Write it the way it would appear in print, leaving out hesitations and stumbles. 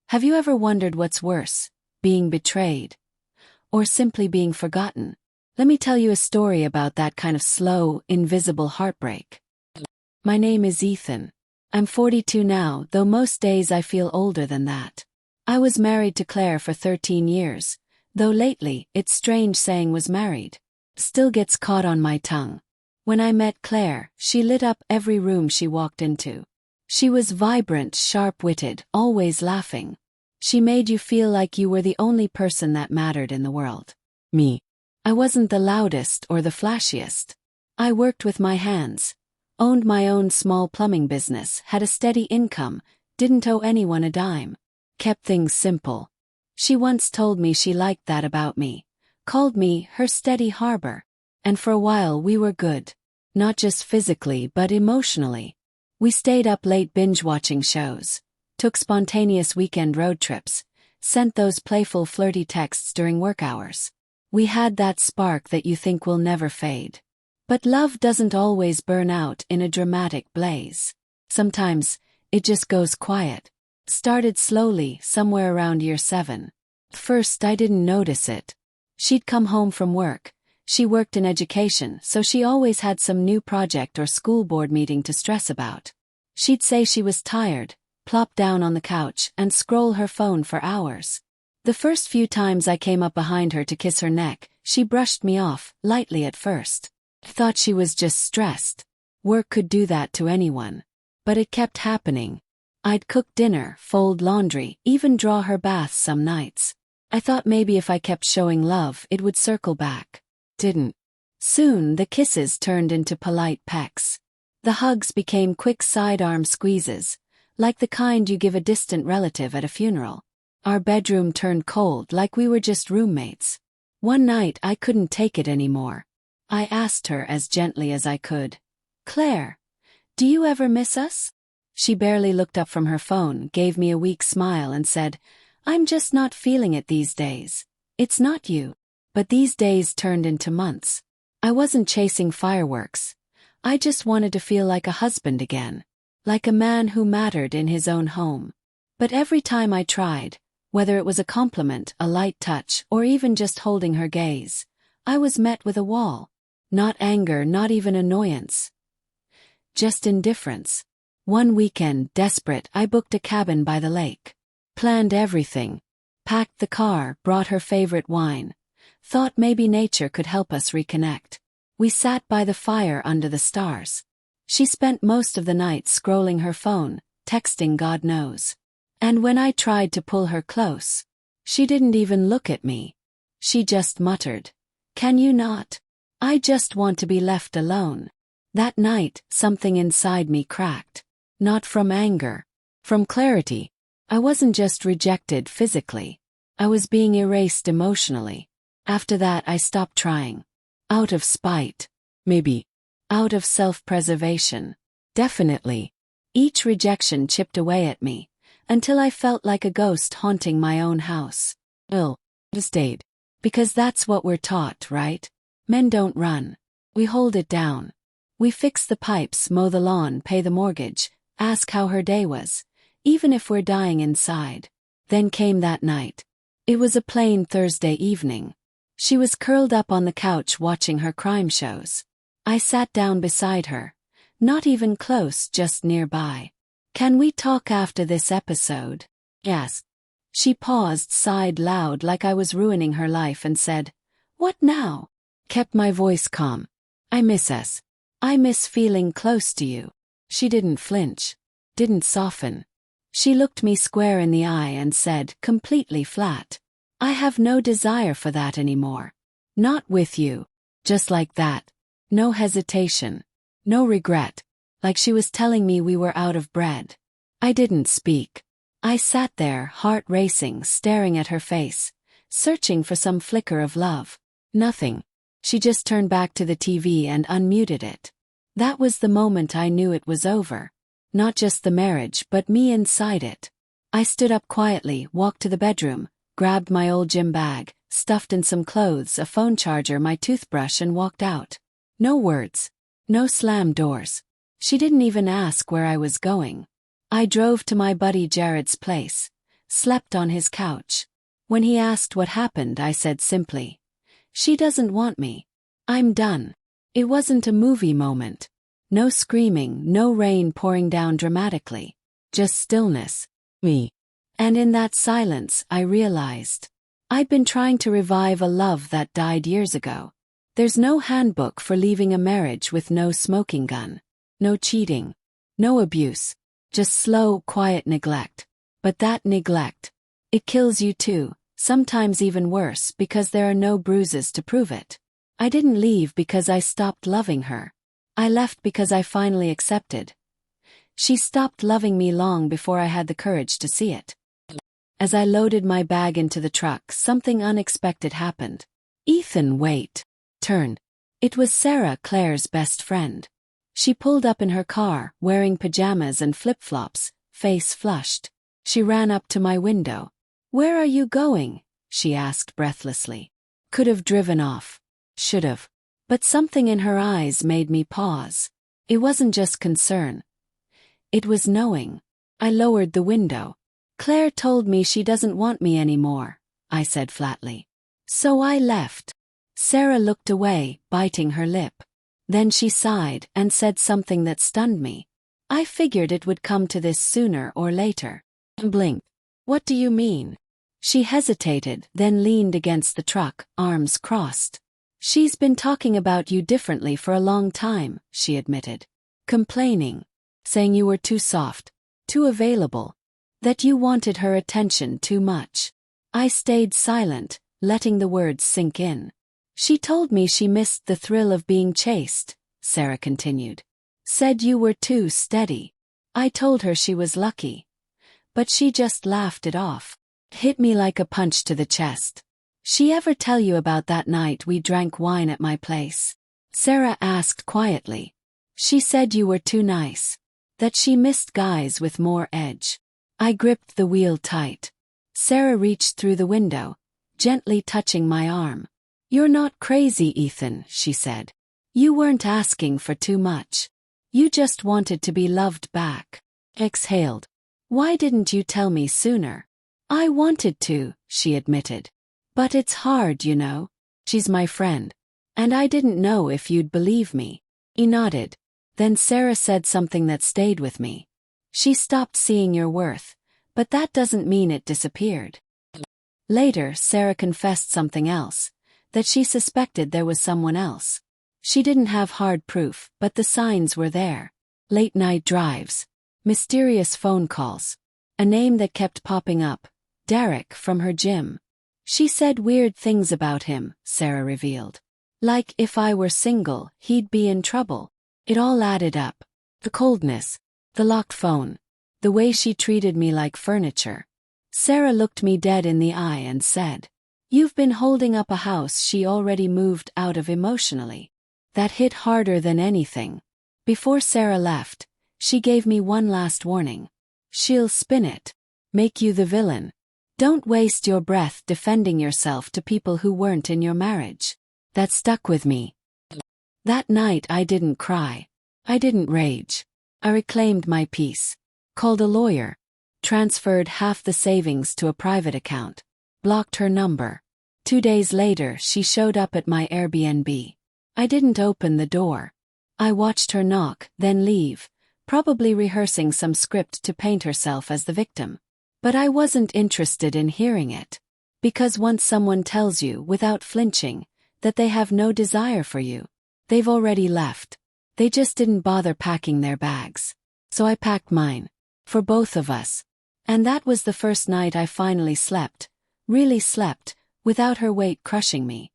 Have you ever wondered what's worse, being betrayed, or simply being forgotten? Let me tell you a story about that kind of slow, invisible heartbreak. My name is Ethan. I'm 42 now, though most days I feel older than that. I was married to Claire for 13 years, though lately, it's strange saying was married. Still gets caught on my tongue. When I met Claire, she lit up every room she walked into. She was vibrant, sharp-witted, always laughing. She made you feel like you were the only person that mattered in the world. Me. I wasn't the loudest or the flashiest. I worked with my hands, owned my own small plumbing business, had a steady income, didn't owe anyone a dime. Kept things simple. She once told me she liked that about me, called me her steady harbor. And for a while we were good. Not just physically but emotionally. We stayed up late binge-watching shows, took spontaneous weekend road trips, sent those playful flirty texts during work hours. We had that spark that you think will never fade. But love doesn't always burn out in a dramatic blaze. Sometimes, it just goes quiet. Started slowly, somewhere around year 7. First I didn't notice it. She'd come home from work. She worked in education, so she always had some new project or school board meeting to stress about. She'd say she was tired, plop down on the couch, and scroll her phone for hours. The first few times I came up behind her to kiss her neck, she brushed me off, lightly at first. Thought she was just stressed. Work could do that to anyone. But it kept happening. I'd cook dinner, fold laundry, even draw her bath some nights. I thought maybe if I kept showing love, it would circle back. Didn't. Soon the kisses turned into polite pecks. The hugs became quick sidearm squeezes, like the kind you give a distant relative at a funeral. Our bedroom turned cold like we were just roommates. One night I couldn't take it anymore. I asked her as gently as I could, "Claire, do you ever miss us?" She barely looked up from her phone, gave me a weak smile and said, "I'm just not feeling it these days." It's not you. But these days turned into months. I wasn't chasing fireworks. I just wanted to feel like a husband again. Like a man who mattered in his own home. But every time I tried, whether it was a compliment, a light touch, or even just holding her gaze, I was met with a wall. Not anger, not even annoyance. Just indifference. One weekend, desperate, I booked a cabin by the lake. Planned everything. Packed the car, brought her favorite wine. Thought maybe nature could help us reconnect. We sat by the fire under the stars. She spent most of the night scrolling her phone, texting God knows. And when I tried to pull her close, she didn't even look at me. She just muttered, "Can you not? I just want to be left alone." That night, something inside me cracked. Not from anger. From clarity. I wasn't just rejected physically. I was being erased emotionally. After that I stopped trying. Out of spite. Maybe. Out of self-preservation. Definitely. Each rejection chipped away at me, until I felt like a ghost haunting my own house. Stayed. Because that's what we're taught, right? Men don't run. We hold it down. We fix the pipes, mow the lawn, pay the mortgage, ask how her day was, even if we're dying inside. Then came that night. It was a plain Thursday evening. She was curled up on the couch watching her crime shows. I sat down beside her. Not even close, just nearby. "Can we talk after this episode?" Yes. She paused, sighed loud like I was ruining her life and said, "What now?" Kept my voice calm. "I miss us. I miss feeling close to you." She didn't flinch. Didn't soften. She looked me square in the eye and said, completely flat, "I have no desire for that anymore. Not with you." Just like that. No hesitation. No regret. Like she was telling me we were out of bread. I didn't speak. I sat there, heart racing, staring at her face, searching for some flicker of love. Nothing. She just turned back to the TV and unmuted it. That was the moment I knew it was over. Not just the marriage, but me inside it. I stood up quietly, walked to the bedroom, grabbed my old gym bag, stuffed in some clothes, a phone charger, my toothbrush, and walked out. No words. No slam doors. She didn't even ask where I was going. I drove to my buddy Jared's place. slept on his couch. When he asked what happened, I said simply, "She doesn't want me. I'm done." It wasn't a movie moment. No screaming, no rain pouring down dramatically. Just stillness. Me. And in that silence, I realized I'd been trying to revive a love that died years ago. There's no handbook for leaving a marriage with no smoking gun. No cheating. No abuse. Just slow, quiet neglect. But that neglect, it kills you too, sometimes even worse because there are no bruises to prove it. I didn't leave because I stopped loving her. I left because I finally accepted. She stopped loving me long before I had the courage to see it. As I loaded my bag into the truck, something unexpected happened. "Ethan, wait." Turned. It was Sarah, Claire's best friend. She pulled up in her car, wearing pajamas and flip-flops, face flushed. She ran up to my window. "Where are you going?" she asked breathlessly. Could have driven off. Should have. But something in her eyes made me pause. It wasn't just concern. It was knowing. I lowered the window. "Claire told me she doesn't want me anymore," I said flatly. "So I left." Sarah looked away, biting her lip. Then she sighed and said something that stunned me. "I figured it would come to this sooner or later." Blinked. "What do you mean?" She hesitated, then leaned against the truck, arms crossed. "She's been talking about you differently for a long time," she admitted. "Complaining. Saying you were too soft, too available, that you wanted her attention too much." I stayed silent, letting the words sink in. "She told me she missed the thrill of being chased," Sarah continued. "Said you were too steady. I told her she was lucky. But she just laughed it off." Hit me like a punch to the chest. "She ever tell you about that night we drank wine at my place?" Sarah asked quietly. "She said you were too nice. That she missed guys with more edge." I gripped the wheel tight. Sarah reached through the window, gently touching my arm. "You're not crazy, Ethan," she said. "You weren't asking for too much. You just wanted to be loved back." Exhaled. "Why didn't you tell me sooner?" "I wanted to," she admitted. "But it's hard, you know. She's my friend. And I didn't know if you'd believe me." He nodded. Then Sarah said something that stayed with me. "She stopped seeing your worth, but that doesn't mean it disappeared." Later, Sarah confessed something else, that she suspected there was someone else. She didn't have hard proof, but the signs were there. Late-night drives. Mysterious phone calls. A name that kept popping up. Derek from her gym. She said weird things about him, Sarah revealed. Like if I were single, he'd be in trouble. It all added up. The coldness. The locked phone. The way she treated me like furniture. Sarah looked me dead in the eye and said, "You've been holding up a house she already moved out of emotionally." That hit harder than anything. Before Sarah left, she gave me one last warning. "She'll spin it. Make you the villain. Don't waste your breath defending yourself to people who weren't in your marriage." That stuck with me. That night I didn't cry. I didn't rage. I reclaimed my peace. Called a lawyer. Transferred half the savings to a private account. Blocked her number. 2 days later she showed up at my Airbnb. I didn't open the door. I watched her knock, then leave, probably rehearsing some script to paint herself as the victim. But I wasn't interested in hearing it. Because once someone tells you, without flinching, that they have no desire for you, they've already left. They just didn't bother packing their bags. So I packed mine. For both of us. And that was the first night I finally slept, really slept, without her weight crushing me.